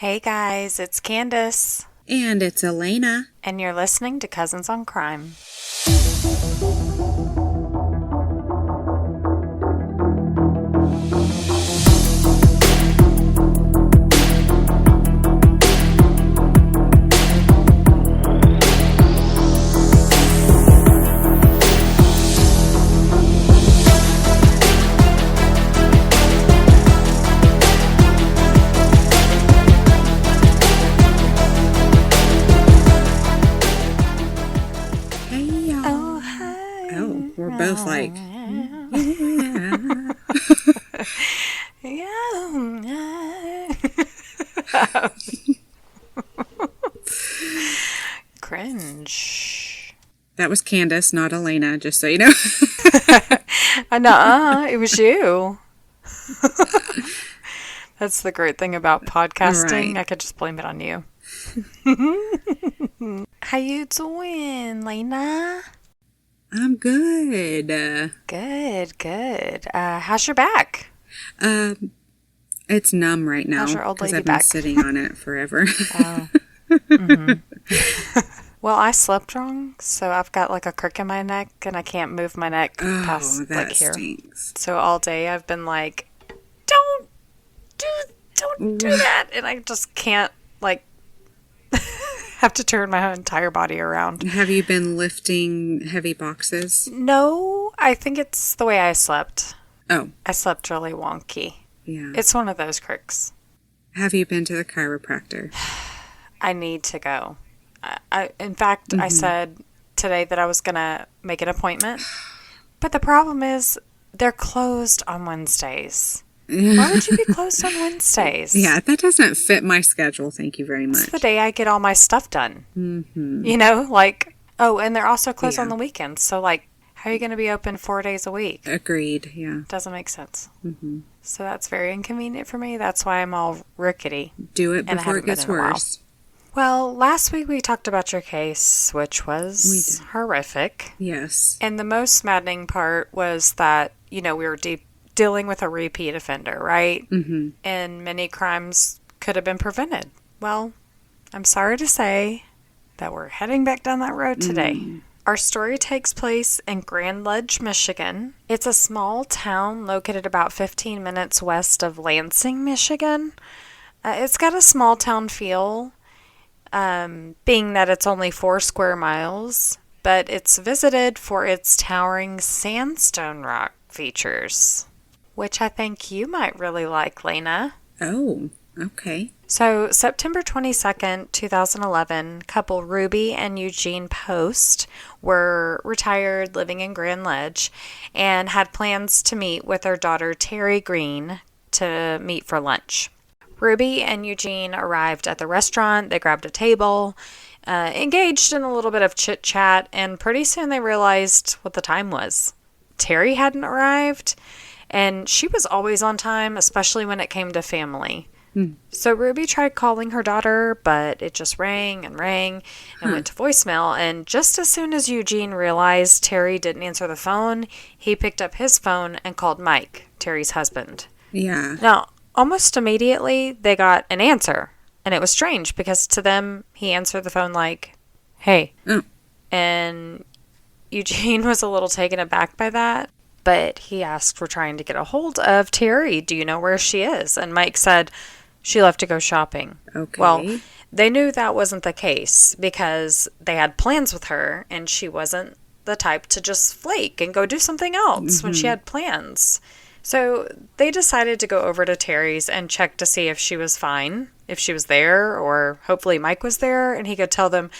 Hey guys, it's Candace. And it's Elena. And you're listening to Cousins on Crime. We're both like, Cringe. That was Candace, not Elena, just so you know. It was you. That's the great thing about podcasting. Right. I could just blame it on you. How you doing, Lena? I'm good. Good. How's your back? It's numb right now. How's your old because lady I've been back? sitting on it forever. Oh. Mm-hmm. Well, I slept wrong, so I've got like a crick in my neck, and I can't move my neck past that like here. stinks. So all day I've been like, don't do that, and I just can't like have to turn my entire body around. Have you been lifting heavy boxes? No, I think it's the way I slept. Oh. I slept really wonky. Yeah. It's one of those cricks. Have you been to the chiropractor? I need to go. In fact, I said today that I was going to make an appointment. But the problem is they're closed on Wednesdays. Why would you be closed on Wednesdays? Yeah, that doesn't fit my schedule. Thank you very much. It's the day I get all my stuff done. Mm-hmm. You know, like, and they're also closed on the weekends. So, like, how are you going to be open 4 days a week? Agreed, yeah. Doesn't make sense. Mm-hmm. So that's very inconvenient for me. That's why I'm all rickety. Do it before it gets worse. Well, last week we talked about your case, which was horrific. Yes. And the most maddening part was that, we were dealing with a repeat offender, right? Mm-hmm. And many crimes could have been prevented. Well, I'm sorry to say that we're heading back down that road today. Our story takes place in Grand Ledge, Michigan. It's a small town located about 15 minutes west of Lansing, Michigan. It's got a small town feel, being that it's only 4 square miles, but it's visited for its towering sandstone rock features, which I think you might really like, Lena. Oh, okay. So, September 22nd, 2011, couple Ruby and Eugene Post were retired, living in Grand Ledge, and had plans to meet with their daughter Terri Greene to meet for lunch. Ruby and Eugene arrived at the restaurant. They grabbed a table, engaged in a little bit of chit-chat, and pretty soon they realized what the time was. Terri hadn't arrived, and she was always on time, especially when it came to family. So Ruby tried calling her daughter, but it just rang and went to voicemail. And just as soon as Eugene realized Terri didn't answer the phone, he picked up his phone and called Mike, Terri's husband. Yeah. Now, almost immediately, they got an answer. And it was strange because to them, he answered the phone like, hey. Oh. And Eugene was a little taken aback by that. But he asked, we're trying to get a hold of Terri. Do you know where she is? And Mike said, she left to go shopping. Okay. Well, they knew that wasn't the case because they had plans with her and she wasn't the type to just flake and go do something else when she had plans. So they decided to go over to Terri's and check to see if she was fine, if she was there, or hopefully Mike was there and he could tell them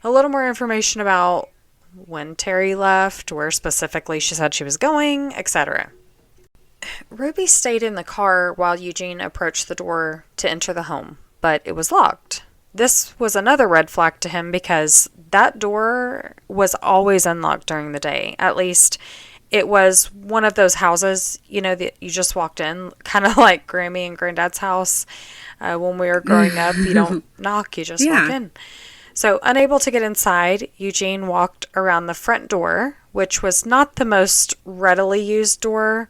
a little more information about when Terri left, where specifically she said she was going, etc. Ruby stayed in the car while Eugene approached the door to enter the home, but it was locked. This was another red flag to him because that door was always unlocked during the day. At least it was one of those houses, that you just walked in, kind of like Grammy and Granddad's house. When we were growing up, you don't knock, you just walk in. So, unable to get inside, Eugene walked around the front door, which was not the most readily used door,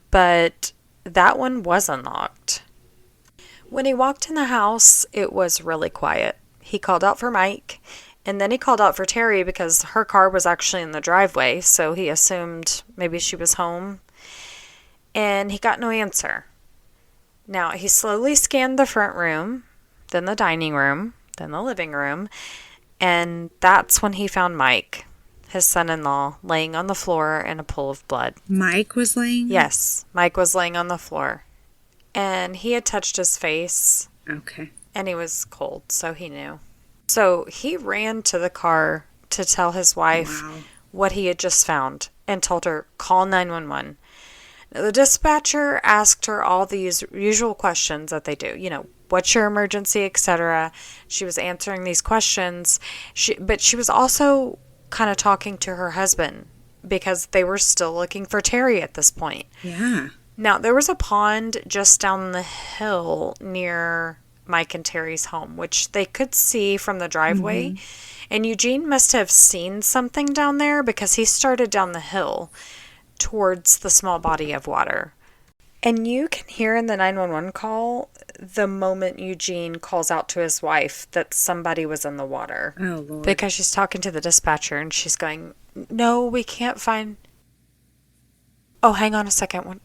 but that one was unlocked. When he walked in the house, it was really quiet. He called out for Mike, and then he called out for Terri because her car was actually in the driveway, so he assumed maybe she was home. And he got no answer. Now, he slowly scanned the front room, then the dining room, then the living room, and that's when he found Mike, his son-in-law, laying on the floor in a pool of blood. Mike was laying? Yes, Mike was laying on the floor. And he had touched his face. Okay. And he was cold, so he knew. So he ran to the car to tell his wife what he had just found and told her, call 911. Now, the dispatcher asked her all these usual questions that they do. You know, what's your emergency, etc. She was answering these questions, but she was also kind of talking to her husband because they were still looking for Terri at this point. Yeah. Now, there was a pond just down the hill near Mike and Terry's home, which they could see from the driveway. Mm-hmm. And Eugene must have seen something down there because he started down the hill towards the small body of water. And you can hear in the 911 call the moment Eugene calls out to his wife that somebody was in the water. Oh, Lord. Because she's talking to the dispatcher and she's going, no, we can't find... Oh, hang on a second.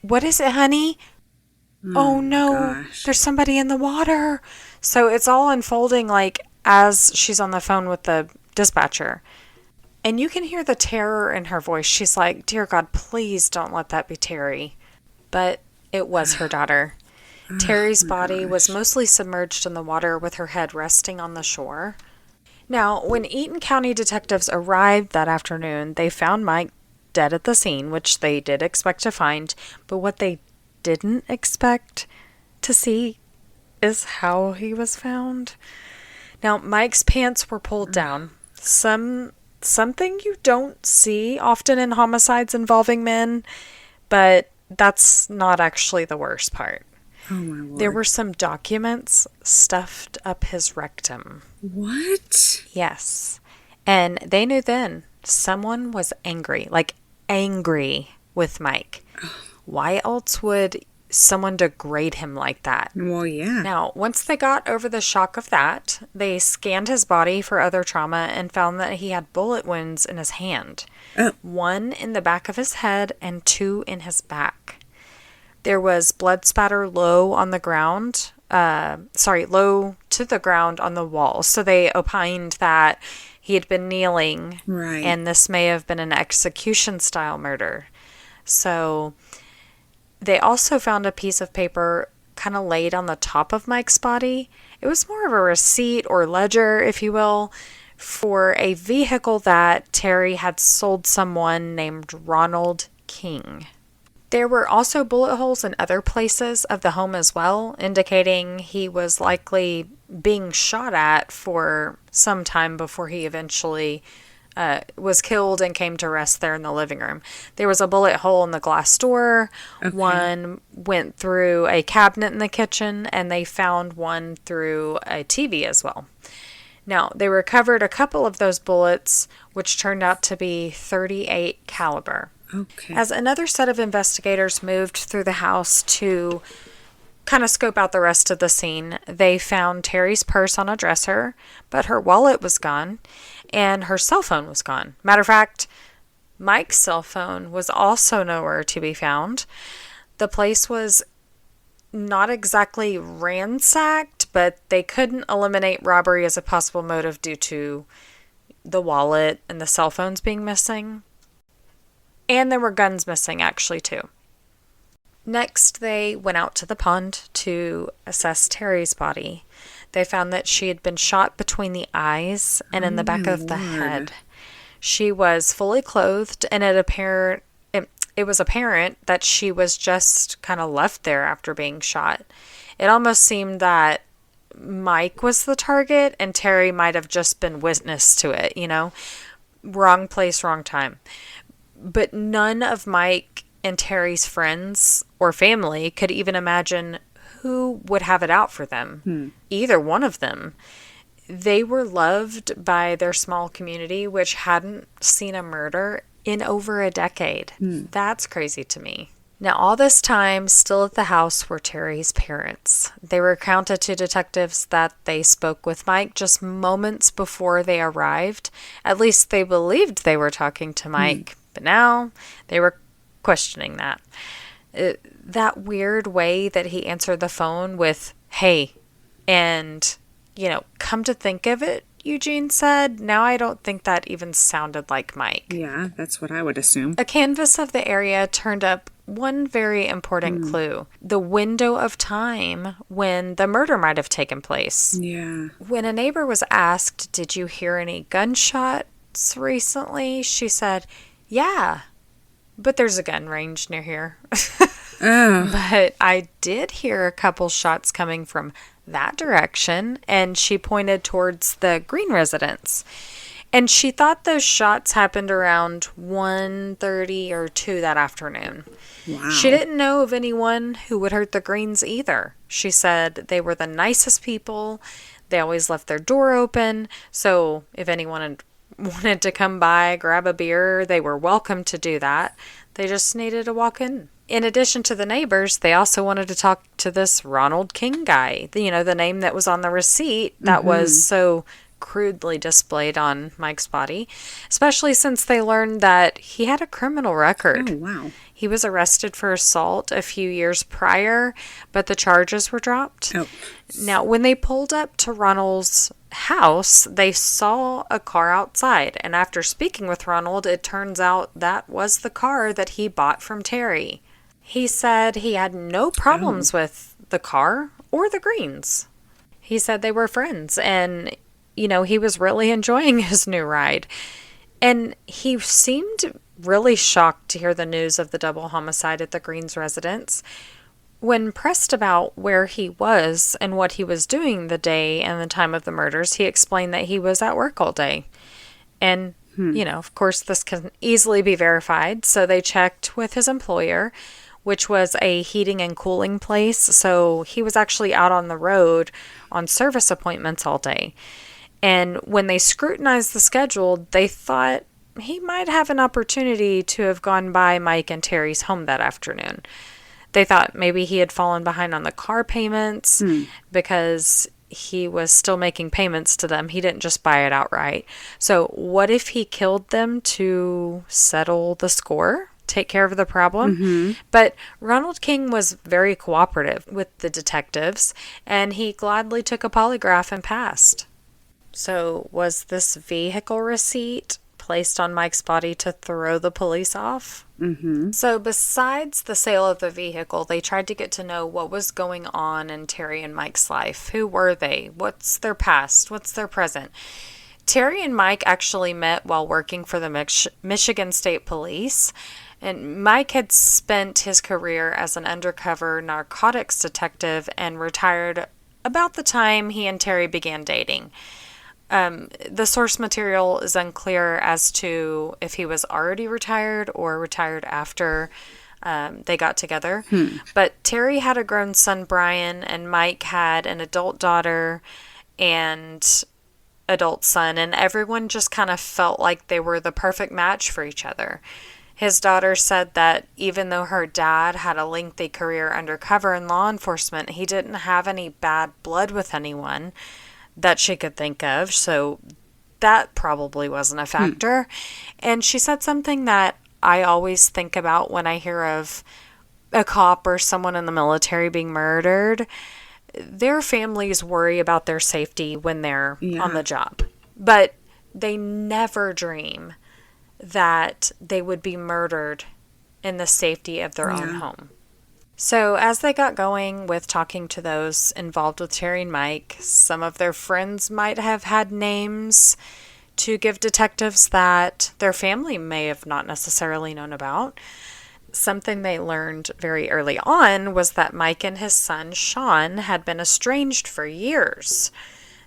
What is it, honey? Oh no, gosh. There's somebody in the water. So it's all unfolding like as she's on the phone with the dispatcher. And you can hear the terror in her voice. She's like, dear God, please don't let that be Terri. But it was her daughter. Terri's body was mostly submerged in the water with her head resting on the shore. Now, when Eaton County detectives arrived that afternoon, they found Mike dead at the scene, which they did expect to find, but what they didn't expect to see is how he was found. Now, Mike's pants were pulled down. Something you don't see often in homicides involving men, but that's not actually the worst part. Oh, my Lord. There were some documents stuffed up his rectum. What? Yes. And they knew then someone was angry with Mike. Why else would someone degrade him like that? Well, yeah. Now, once they got over the shock of that, they scanned his body for other trauma and found that he had bullet wounds in his hand. Oh. 1 in the back of his head and 2 in his back. There was blood spatter low on the ground. Low to the ground on the wall. So they opined that he had been kneeling. Right. And this may have been an execution-style murder. So they also found a piece of paper kind of laid on the top of Mike's body. It was more of a receipt or ledger, if you will, for a vehicle that Terri had sold someone named Ronald King. There were also bullet holes in other places of the home as well, indicating he was likely being shot at for some time before he eventually was killed and came to rest there in the living room. There was a bullet hole in the glass door. Okay. One went through a cabinet in the kitchen, and they found one through a TV as well. Now, they recovered a couple of those bullets, which turned out to be .38 caliber. Okay. As another set of investigators moved through the house to kind of scope out the rest of the scene, they found Terri's purse on a dresser, but her wallet was gone and her cell phone was gone. Matter of fact, Mike's cell phone was also nowhere to be found. The place was not exactly ransacked, but they couldn't eliminate robbery as a possible motive due to the wallet and the cell phones being missing. And there were guns missing, actually, too. Next, they went out to the pond to assess Terri's body. They found that she had been shot between the eyes and in the back of the head. She was fully clothed, and it was apparent that she was just kind of left there after being shot. It almost seemed that Mike was the target, and Terri might have just been witness to it, you know? Wrong place, wrong time. But none of Mike and Terri's friends or family could even imagine who would have it out for them. Either one of them. They were loved by their small community, which hadn't seen a murder in over a decade. That's crazy to me. Now, all this time, still at the house were Terry's parents. They recounted to detectives that they spoke with Mike just moments before they arrived. At least they believed they were talking to Mike, but now they were questioning that. That weird way that he answered the phone with, "Hey," and, come to think of it, Eugene said, now I don't think that even sounded like Mike. Yeah, that's what I would assume. A canvass of the area turned up one very important clue: the window of time when the murder might have taken place. Yeah. When a neighbor was asked, "Did you hear any gunshots recently?" she said, "Yeah, but there's a gun range near here." Oh. But I did hear a couple shots coming from that direction, and she pointed towards the Greene residence. And she thought those shots happened around 1:30 or 2 that afternoon. Wow. She didn't know of anyone who would hurt the Greenes either. She said they were the nicest people. They always left their door open, so if anyone wanted to come by, grab a beer, they were welcome to do that. They just needed to walk in. In addition to the neighbors, they also wanted to talk to this Ronald King guy, the name that was on the receipt that was so crudely displayed on Mike's body, especially since they learned that he had a criminal record. Oh, wow. He was arrested for assault a few years prior, but the charges were dropped. Oh. Now, when they pulled up to Ronald's house, they saw a car outside, and after speaking with Ronald, it turns out that was the car that he bought from Terry. He said he had no problems with the car or the Greenes. He said they were friends, and, he was really enjoying his new ride. And he seemed really shocked to hear the news of the double homicide at the Greenes' residence. When pressed about where he was and what he was doing the day and the time of the murders, he explained that he was at work all day. And, of course, this can easily be verified, so they checked with his employer, which was a heating and cooling place, so he was actually out on the road on service appointments all day. And when they scrutinized the schedule, they thought he might have an opportunity to have gone by Mike and Terry's home that afternoon. They thought maybe he had fallen behind on the car payments because he was still making payments to them. He didn't just buy it outright. So what if he killed them to settle the score? Take care of the problem? But Ronald King was very cooperative with the detectives, and he gladly took a polygraph and passed. So was this vehicle receipt placed on Mike's body to throw the police off? So besides the sale of the vehicle, they tried to get to know what was going on in Terry and Mike's life. Who were they? What's their past? What's their present? Terry and Mike actually met while working for the Michigan State Police. And Mike had spent his career as an undercover narcotics detective and retired about the time he and Terry began dating. The source material is unclear as to if he was already retired or retired after they got together. But Terry had a grown son, Brian, and Mike had an adult daughter and adult son, and everyone just kind of felt like they were the perfect match for each other. His daughter said that even though her dad had a lengthy career undercover in law enforcement, he didn't have any bad blood with anyone that she could think of, so that probably wasn't a factor. And she said something that I always think about when I hear of a cop or someone in the military being murdered. Their families worry about their safety when they're on the job, but they never dream that they would be murdered in the safety of their own home. So as they got going with talking to those involved with Terry and Mike, some of their friends might have had names to give detectives that their family may have not necessarily known about. Something they learned very early on was that Mike and his son, Sean, had been estranged for years.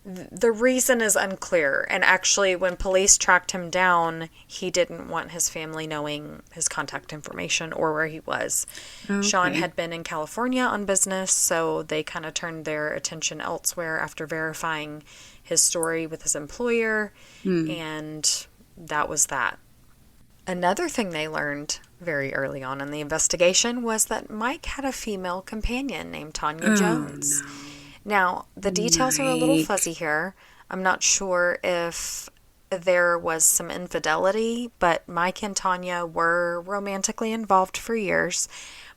The reason is unclear, and actually when police tracked him down, he didn't want his family knowing his contact information or where he was. Okay. Sean had been in California on business, so they kind of turned their attention elsewhere after verifying his story with his employer, and that was that. Another thing they learned very early on in the investigation was that Mike had a female companion named Tanya Jones. No. Now, the details are a little Mike. fuzzy here. I'm not sure if there was some infidelity, but Mike and Tanya were romantically involved for years,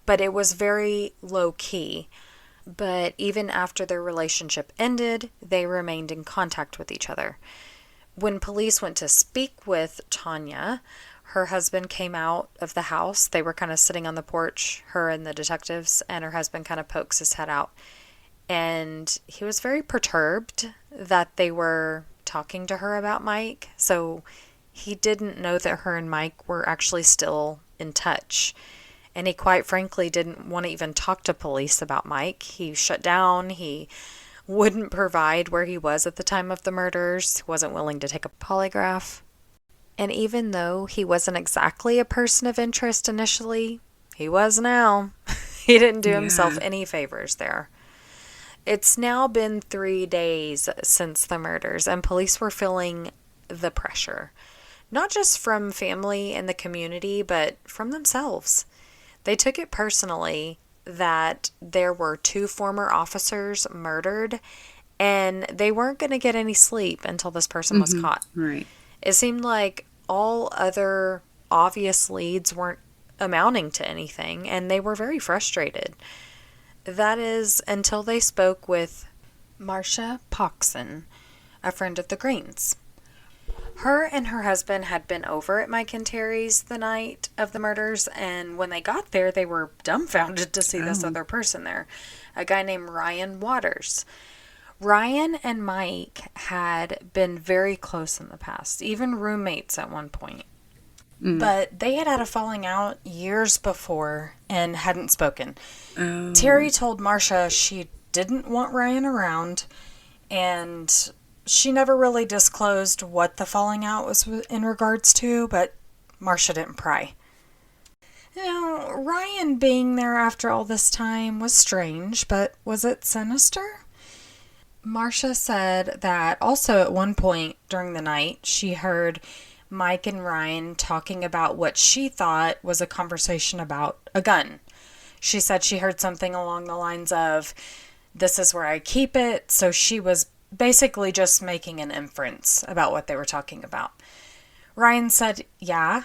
but it was very low key. But even after their relationship ended, they remained in contact with each other. When police went to speak with Tanya, her husband came out of the house. They were kind of sitting on the porch, her and the detectives, and her husband kind of pokes his head out. And he was very perturbed that they were talking to her about Mike. So he didn't know that her and Mike were actually still in touch. And he quite frankly didn't want to even talk to police about Mike. He shut down. He wouldn't provide where he was at the time of the murders. He wasn't willing to take a polygraph. And even though he wasn't exactly a person of interest initially, he was now. He didn't do himself any favors there. It's now been 3 days since the murders, and police were feeling the pressure. Not just from family and the community, but from themselves. They took it personally that there were 2 former officers murdered, and they weren't going to get any sleep until this person was caught. Right. It seemed like all other obvious leads weren't amounting to anything, and they were very frustrated. That is until they spoke with Marcia Poxon, a friend of the Greenes. Her and her husband had been over at Mike and Terry's the night of the murders, and when they got there, they were dumbfounded to see this other person there, a guy named Ryan Waters. Ryan and Mike had been very close in the past, even roommates at one point. But they had a falling out years before and hadn't spoken. Terry told Marcia she didn't want Ryan around, and she never really disclosed what the falling out was in regards to, but Marcia didn't pry. Now, Ryan being there after all this time was strange, but was it sinister? Marcia said that also at one point during the night, she heard Mike and Ryan talking about what she thought was a conversation about a gun. She said she heard something along the lines of, "This is where I keep it," so she was basically just making an inference about what they were talking about. Ryan said, yeah,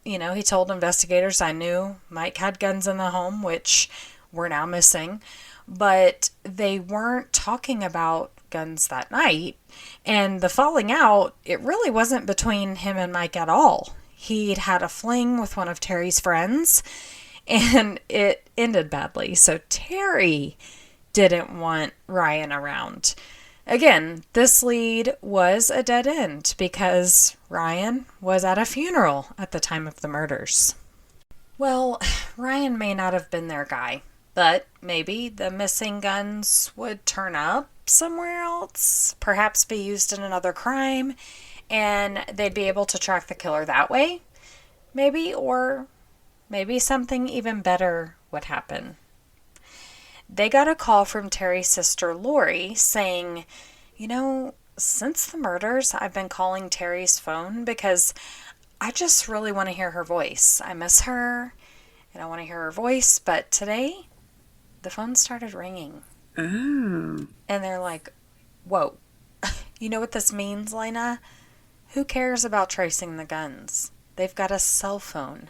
he told investigators, "I knew Mike had guns in the home," which were now missing, but they weren't talking about guns that night. And the falling out, it really wasn't between him and Mike at all. He'd had a fling with one of Terry's friends, and it ended badly. So Terry didn't want Ryan around. Again, this lead was a dead end because Ryan was at a funeral at the time of the murders. Well, Ryan may not have been their guy, but maybe the missing guns would turn up somewhere else, perhaps be used in another crime, and they'd be able to track the killer that way. Maybe, or maybe something even better would happen. They got a call from Terry's sister, Lori, saying, since the murders, I've been calling Terry's phone because I just really want to hear her voice. I miss her, and I want to hear her voice, but today, the phone started ringing. Oh. And they're like, whoa. You know what this means, Lena? Who cares about tracing the guns? They've got a cell phone.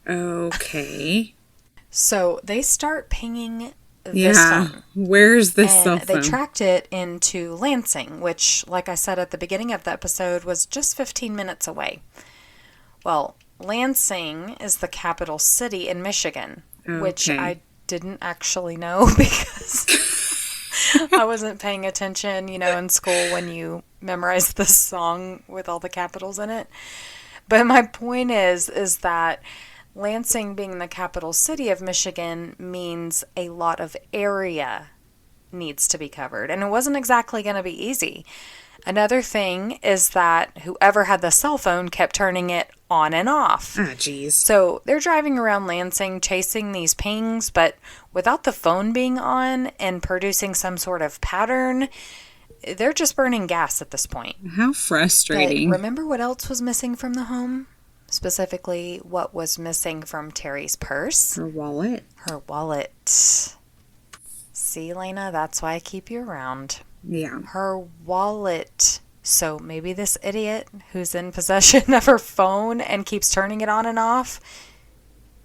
Okay. So they start pinging this phone. Where's this cell And phone? they tracked it into Lansing, which, like I said at the beginning of the episode, was just 15 minutes away. Well, Lansing is the capital city in Michigan, which I didn't actually know because I wasn't paying attention, in school when you memorize this song with all the capitals in it. But my point is that Lansing being the capital city of Michigan means a lot of area needs to be covered. And it wasn't exactly going to be easy. Another thing is that whoever had the cell phone kept turning it on and off. Ah, jeez. So they're driving around Lansing chasing these pings, but without the phone being on and producing some sort of pattern, they're just burning gas at this point. How frustrating. But remember what else was missing from the home? specifically what was missing from Terry's purse. Her wallet. Her wallet. See, Lena, that's why I keep you around. Yeah. Her wallet. So maybe this idiot who's in possession of her phone and keeps turning it on and off,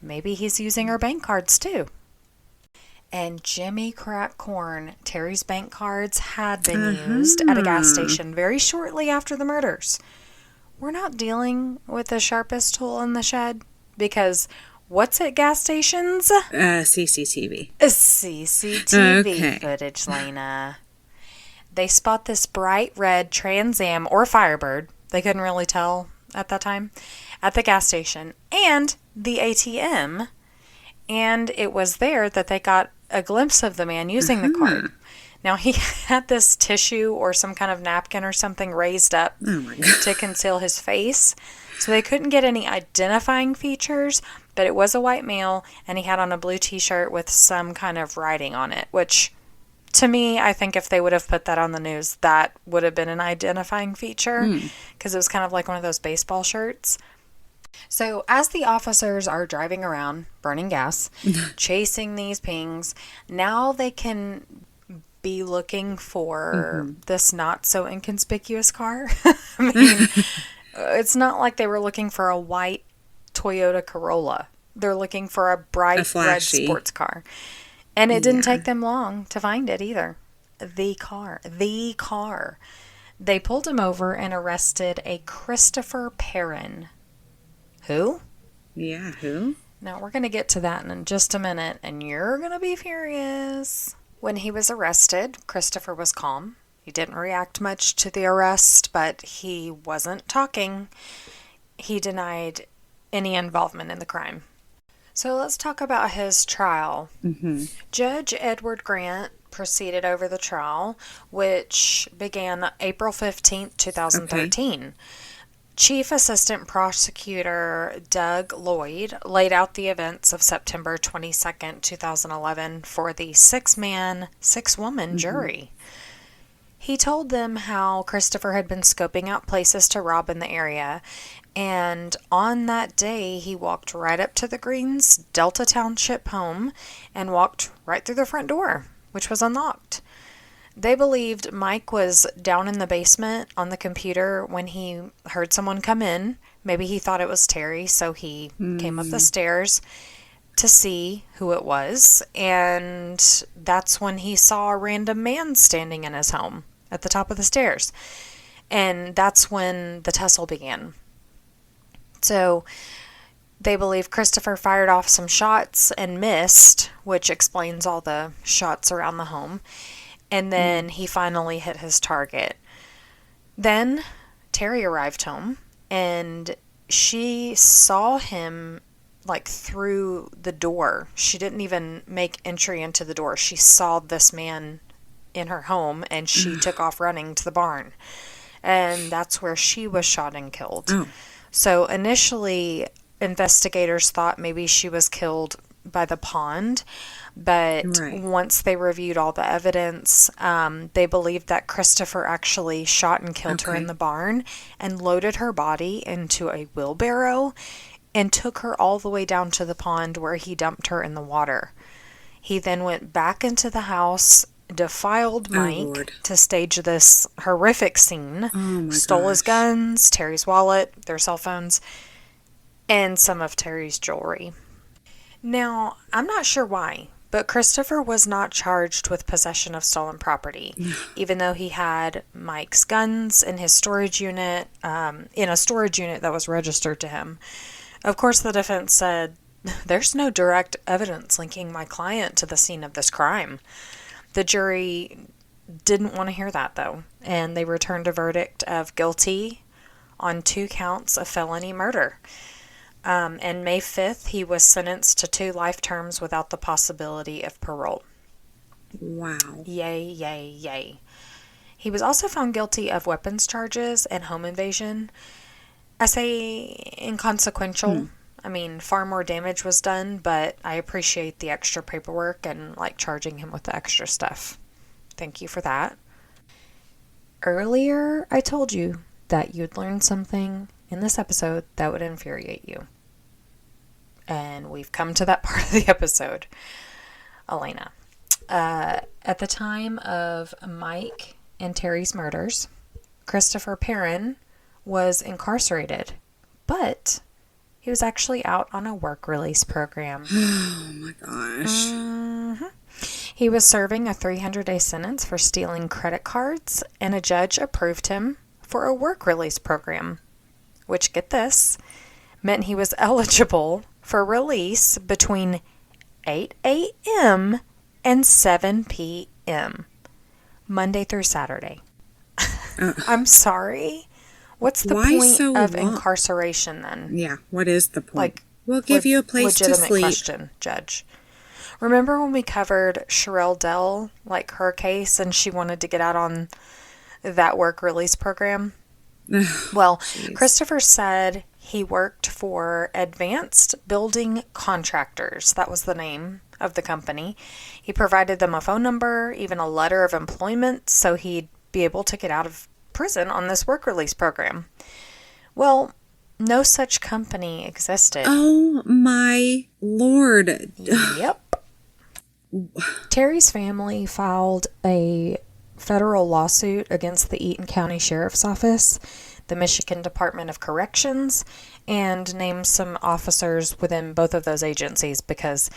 maybe he's using her bank cards too. And Jimmy crack corn, Terry's bank cards had been used at a gas station very shortly after the murders. We're not dealing with the sharpest tool in the shed, because what's at gas stations? CCTV. CCTV footage, Lena. They spot this bright red Trans Am or Firebird, they couldn't really tell at that time, at the gas station and the ATM. And it was there that they got a glimpse of the man using the card. Now, he had this tissue or some kind of napkin or something raised up to conceal his face. So they couldn't get any identifying features, but it was a white male, and he had on a blue t-shirt with some kind of writing on it, which, to me, I think if they would have put that on the news, that would have been an identifying feature, because it was kind of like one of those baseball shirts. So as the officers are driving around, burning gas, chasing these pings, now they can be looking for this not so inconspicuous car. I mean, it's not like they were looking for a white Toyota Corolla. They're looking for a bright red sports car. And it didn't take them long to find it either. The car. They pulled him over and arrested a Christopher Perrin. Who? Yeah, who? Now, we're going to get to that in just a minute, and you're going to be furious. When he was arrested, Christopher was calm. He didn't react much to the arrest, but he wasn't talking. He denied any involvement in the crime. So let's talk about his trial. Judge Edward Grant proceeded over the trial, which began April 15th, 2013. Okay. Chief Assistant Prosecutor Doug Lloyd laid out the events of September 22nd, 2011 for the 6-man, 6-woman jury. He told them how Christopher had been scoping out places to rob in the area, and on that day he walked right up to the Greene's Delta Township home and walked right through the front door, which was unlocked. They believed Mike was down in the basement on the computer when he heard someone come in. Maybe he thought it was Terry, so he came up the stairs to see who it was. And that's when he saw a random man standing in his home at the top of the stairs. And that's when the tussle began. So they believe Christopher fired off some shots and missed, which explains all the shots around the home. And then he finally hit his target. Then Terry arrived home, and she saw him, like, through the door. She didn't even make entry into the door. She saw this man in her home, and she took off running to the barn. And that's where she was shot and killed. So initially, investigators thought maybe she was killed by the pond. But once they reviewed all the evidence, they believed that Christopher actually shot and killed her in the barn and loaded her body into a wheelbarrow and took her all the way down to the pond where he dumped her in the water. He then went back into the house, defiled Mike to stage this horrific scene, stole his guns, Terry's wallet, their cell phones, and some of Terry's jewelry. Now, I'm not sure why, but Christopher was not charged with possession of stolen property, even though he had Mike's guns in his storage unit, in a storage unit that was registered to him. Of course, the defense said, there's no direct evidence linking my client to the scene of this crime. The jury didn't want to hear that, though, and they returned a verdict of guilty on 2 counts of felony murder. And May 5th, he was sentenced to 2 life terms without the possibility of parole. Wow. Yay, yay, yay. He was also found guilty of weapons charges and home invasion. I say inconsequential. I mean, far more damage was done, but I appreciate the extra paperwork and, like, charging him with the extra stuff. Thank you for that. Earlier, I told you that you'd learn something in this episode that would infuriate you. And we've come to that part of the episode. Elena. At the time of Mike and Terry's murders, Christopher Perrin was incarcerated, but he was actually out on a work release program. Oh my gosh. Mm-hmm. He was serving a 300-day sentence for stealing credit cards, and a judge approved him for a work release program, which, get this, meant he was eligible for release between 8 a.m. and 7 p.m., Monday through Saturday. I'm sorry? What's the point of incarceration then? Yeah, what is the point? Like, we'll give you a place to legitimate sleep. Question, Judge. Remember when we covered Sherelle Dell, like her case, and she wanted to get out on that work release program? Well, Jeez. Christopher said he worked for Advanced Building Contractors. That was the name of the company. He provided them a phone number, even a letter of employment, so he'd be able to get out of prison on this work release program. Well, no such company existed. Oh my Lord. Yep. Terry's family filed a federal lawsuit against the Eaton County Sheriff's Office, the Michigan Department of Corrections, and named some officers within both of those agencies because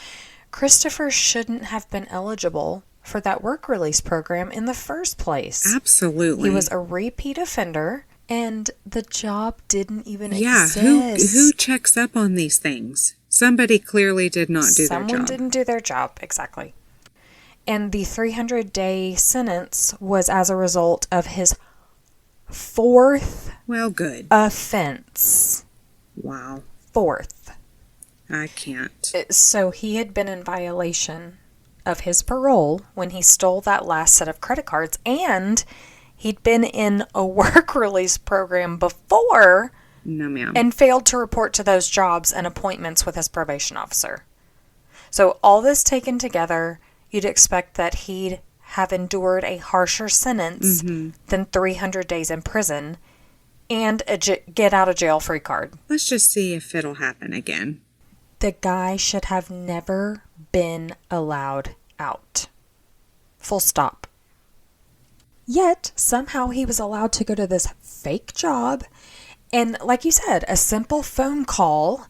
Christopher shouldn't have been eligible for that work release program in the first place. Absolutely. He was a repeat offender, and the job didn't even exist. Who checks up on these things? Somebody clearly did not do their job. Someone didn't do their job, exactly. And the 300-day sentence was as a result of his fourth offense. Wow. Fourth. I can't. So he had been in violation of his parole when he stole that last set of credit cards, and he'd been in a work release program before. No, ma'am. And failed to report to those jobs and appointments with his probation officer. So all this taken together, you'd expect that he'd have endured a harsher sentence than 300 days in prison and a get out of jail free card. Let's just see if it'll happen again. The guy should have never been allowed out. Full stop. Yet, somehow he was allowed to go to this fake job. And like you said, a simple phone call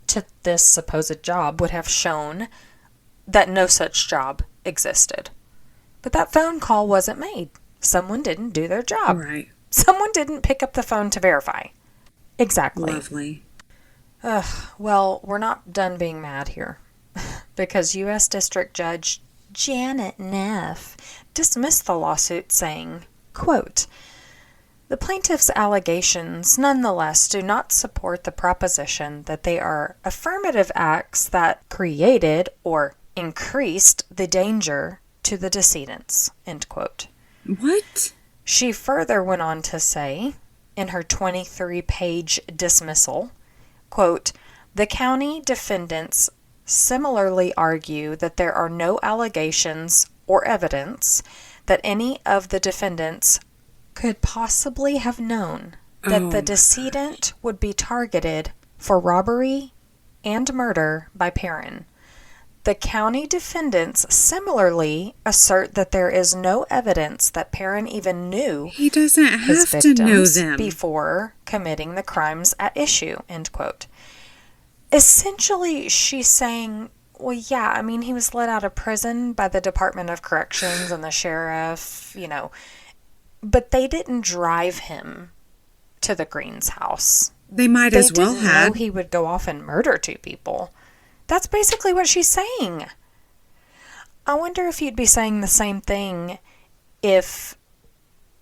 to this supposed job would have shown that no such job existed. But that phone call wasn't made. Someone didn't do their job. Right. Someone didn't pick up the phone to verify. Exactly. Lovely. Well, we're not done being mad here. Because U.S. District Judge Janet Neff dismissed the lawsuit saying, quote, "The plaintiff's allegations nonetheless do not support the proposition that they are affirmative acts that created or increased the danger to the decedents." End quote. What? She further went on to say, in her 23-page dismissal, quote, "The county defendants similarly argue that there are no allegations or evidence that any of the defendants could possibly have known that the decedent would be targeted for robbery and murder by Perrin. The county defendants similarly assert that there is no evidence that Perrin even knew he doesn't his have to know victims them before committing the crimes at issue." End quote. Essentially, she's saying, well, yeah, I mean, he was let out of prison by the Department of Corrections and the sheriff, but they didn't drive him to the Greene's house. They might as well They didn't know he would go off and murder two people. That's basically what she's saying. I wonder if you'd be saying the same thing if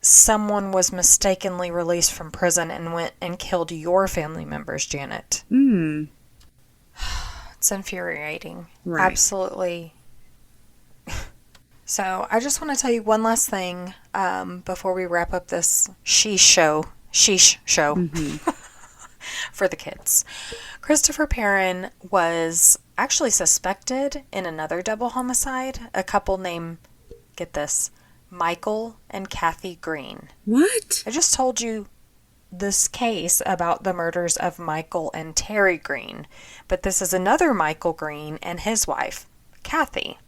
someone was mistakenly released from prison and went and killed your family members, Janet. It's infuriating. Right. Absolutely. So I just want to tell you one last thing before we wrap up this sheesh show for the kids. Christopher Perrin was actually suspected in another double homicide. A couple named, get this, Michael and Terri Greene. What? I just told you this case about the murders of Michael and Terri Greene, but this is another Michael Greene and his wife, Kathy.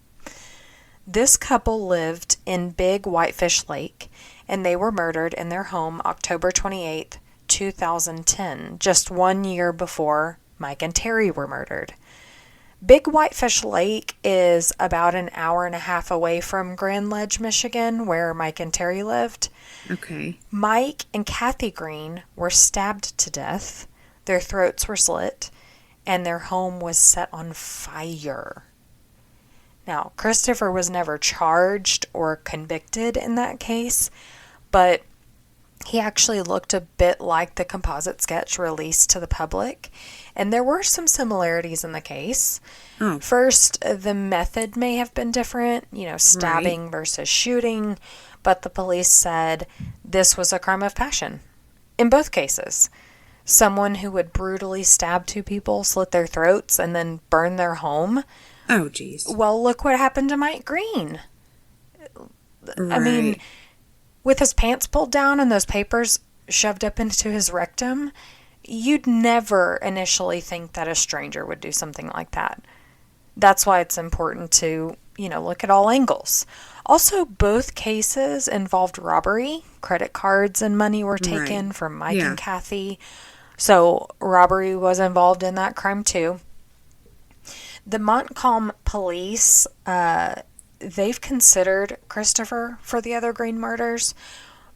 This couple lived in Big Whitefish Lake, and they were murdered in their home October 28th, 2010, just 1 year before Mike and Terri were murdered. Big Whitefish Lake is about an hour and a half away from Grand Ledge, Michigan, where Mike and Terri lived. Okay. Mike and Kathy Greene were stabbed to death, their throats were slit, and their home was set on fire. Now, Christopher was never charged or convicted in that case, but he actually looked a bit like the composite sketch released to the public, and there were some similarities in the case. Oh. First, the method may have been different, stabbing versus shooting, but the police said this was a crime of passion. In both cases, someone who would brutally stab two people, slit their throats, and then burn their home. Oh, geez. Well, look what happened to Mike Greene. Right. I mean, with his pants pulled down and those papers shoved up into his rectum, you'd never initially think that a stranger would do something like that. That's why it's important to, look at all angles. Also, both cases involved robbery. Credit cards and money were taken from Mike and Kathy. So, robbery was involved in that crime too. The Montcalm police, they've considered Christopher for the other Greene murders,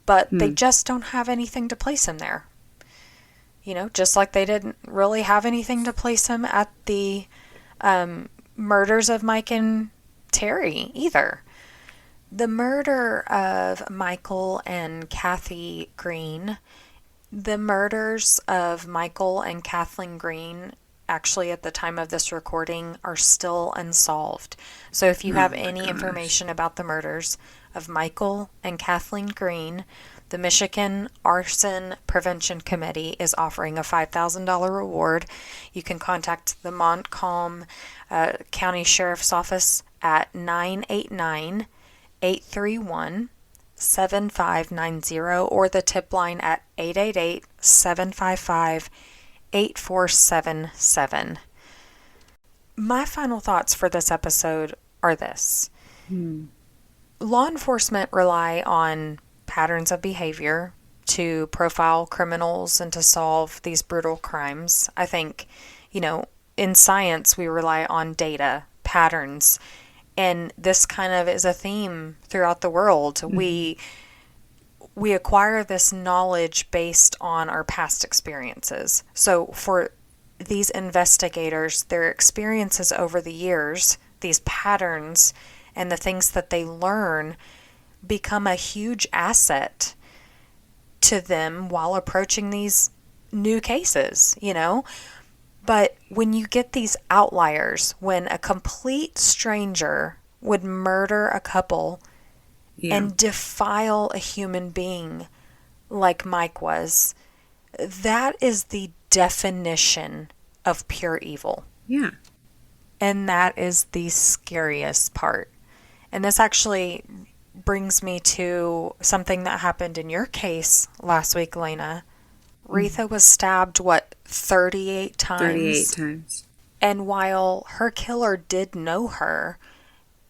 but they just don't have anything to place him there. Just like they didn't really have anything to place him at the murders of Mike and Terri either. The murder of Michael and Kathy Greene, the murders of Michael and Kathleen Greene, actually at the time of this recording, are still unsolved. So if you have any information about the murders of Michael and Kathleen Greene, the Michigan Arson Prevention Committee is offering a $5,000 reward. You can contact the Montcalm County Sheriff's Office at 989-831-7590 or the tip line at 888-755-8477. My final thoughts for this episode are this. Law enforcement rely on patterns of behavior to profile criminals and to solve these brutal crimes. I think, in science we rely on data, patterns, and this kind of is a theme throughout the world. We acquire this knowledge based on our past experiences. So for these investigators, their experiences over the years, these patterns and the things that they learn become a huge asset to them while approaching these new cases, But when you get these outliers, when a complete stranger would murder a couple and defile a human being like Mike was, that is the definition of pure evil. Yeah. And that is the scariest part. And this actually brings me to something that happened in your case last week, Lena. Retha was stabbed, 38 times? 38 times. And while her killer did know her,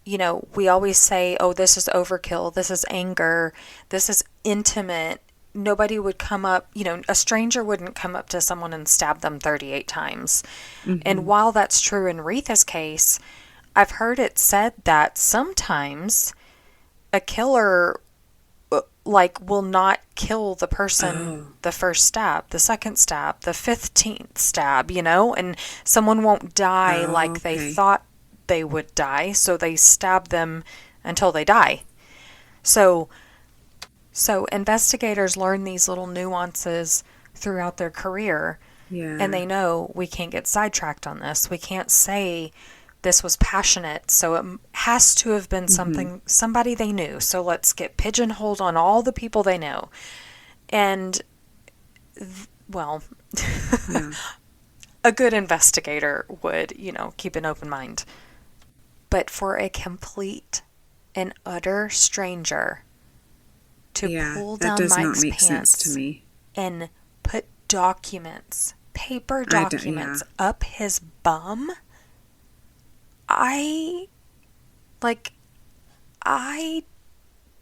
we always say, oh, this is overkill, this is anger, this is intimate. Nobody would come up, a stranger wouldn't come up to someone and stab them 38 times. And while that's true in Retha's case, I've heard it said that sometimes a killer will not kill the person the first stab, the second stab, the 15th stab, and someone won't die they thought they would die, so they stab them until they die. So investigators learn these little nuances throughout their career, and they know we can't get sidetracked on this. We can't say this was passionate, so it has to have been somebody they knew. So let's get pigeonholed on all the people they know. And, a good investigator would, keep an open mind. But for a complete and utter stranger to pull down Mike's pants to me. and paper documents up his bum. I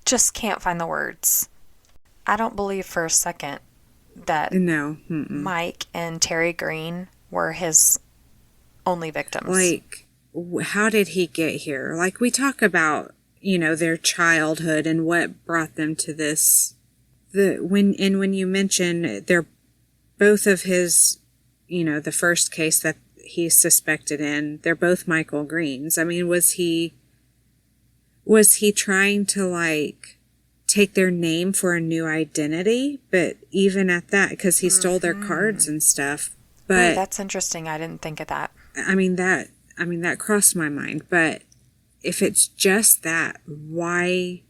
just can't find the words. I don't believe for a second that Mike and Terri Greene were his only victims. Like, how did he get here? Like, we talk about, their childhood and what brought them to this. When you mention they're both of his, the first case that he's suspected in, they're both Michael Greenes. I mean, was he trying to, like, take their name for a new identity? But even at that, because he stole their cards and stuff. But that's interesting. I didn't think of that. I mean, that crossed my mind. But if it's just that, why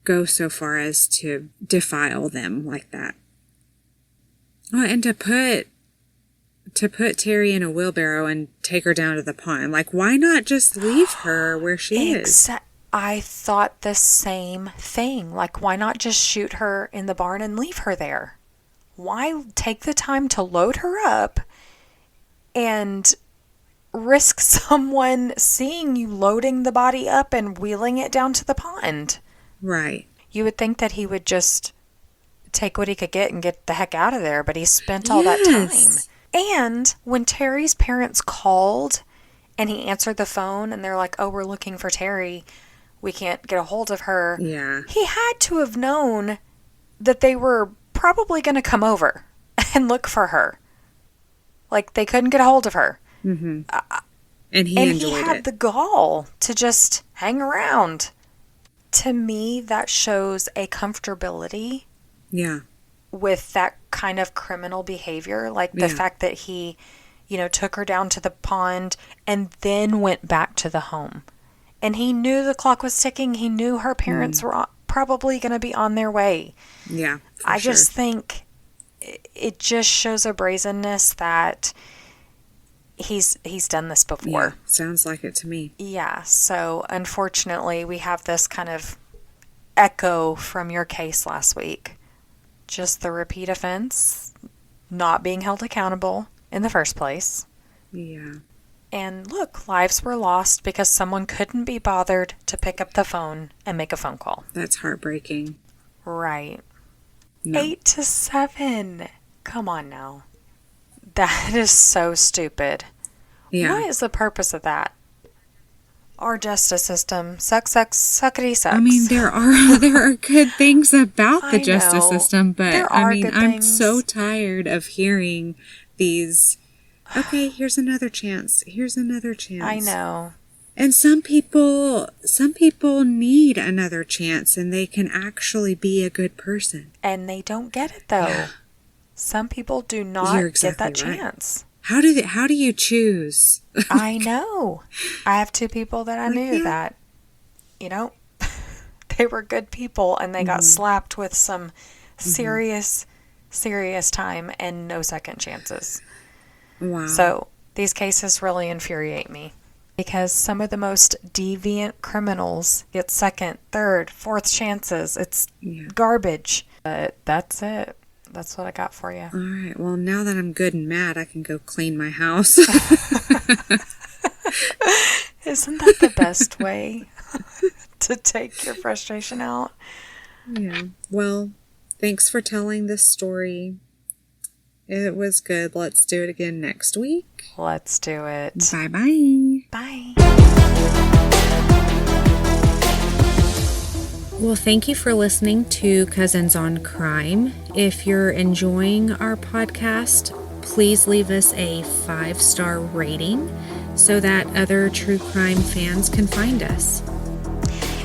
go so far as to defile them like that? Oh, and to put Terri in a wheelbarrow and take her down to the pond. Like, why not just leave her where she is? I thought the same thing. Like, why not just shoot her in the barn and leave her there? Why take the time to load her up and risk someone seeing you loading the body up and wheeling it down to the pond? Right. You would think that he would just take what he could get and get the heck out of there, but he spent all that time. And when Terry's parents called and he answered the phone and they're like, oh, we're looking for Terri, we can't get a hold of her. Yeah. He had to have known that they were probably going to come over and look for her. Like, they couldn't get a hold of her. Mm-hmm. And he had the gall to just hang around. To me, that shows a comfortability. Yeah. With that kind of criminal behavior. Like the fact that he, took her down to the pond and then went back to the home. And he knew the clock was ticking. He knew her parents were probably going to be on their way. Yeah. I just think it just shows a brazenness that he's done this before. Yeah, sounds like it to me. Yeah. So unfortunately, we have this kind of echo from your case last week. Just the repeat offense, not being held accountable in the first place. Yeah. And look, lives were lost because someone couldn't be bothered to pick up the phone and make a phone call. That's heartbreaking. Right. No. 8 to 7. Come on now. That is so stupid. Yeah. What is the purpose of that? Our justice system suckity sucks. I mean, there are good things about the justice system, but I'm so tired of hearing these. Okay, here's another chance. Here's another chance. I know. And some people need another chance, and they can actually be a good person. And they don't get it though. Yeah. Some people do not get that chance. How do you choose? I know. I have 2 people that I knew that, they were good people and they got slapped with some serious time and no second chances. Wow. So these cases really infuriate me because some of the most deviant criminals get second, third, fourth chances. It's garbage. But that's it. That's what I got for you. All right. Well, now that I'm good and mad, I can go clean my house. Isn't that the best way to take your frustration out? Yeah. Well, thanks for telling this story. It was good. Let's do it again next week. Let's do it. Bye-bye. Bye. Well, thank you for listening to Cousins on Crime. If you're enjoying our podcast, please leave us a 5-star rating so that other true crime fans can find us.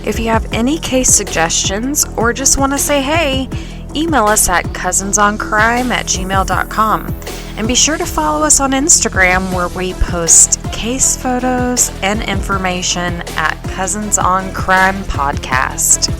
If you have any case suggestions or just want to say hey, email us at cousinsoncrime@gmail.com. And be sure to follow us on Instagram where we post case photos and information at Cousins on Crime Podcast.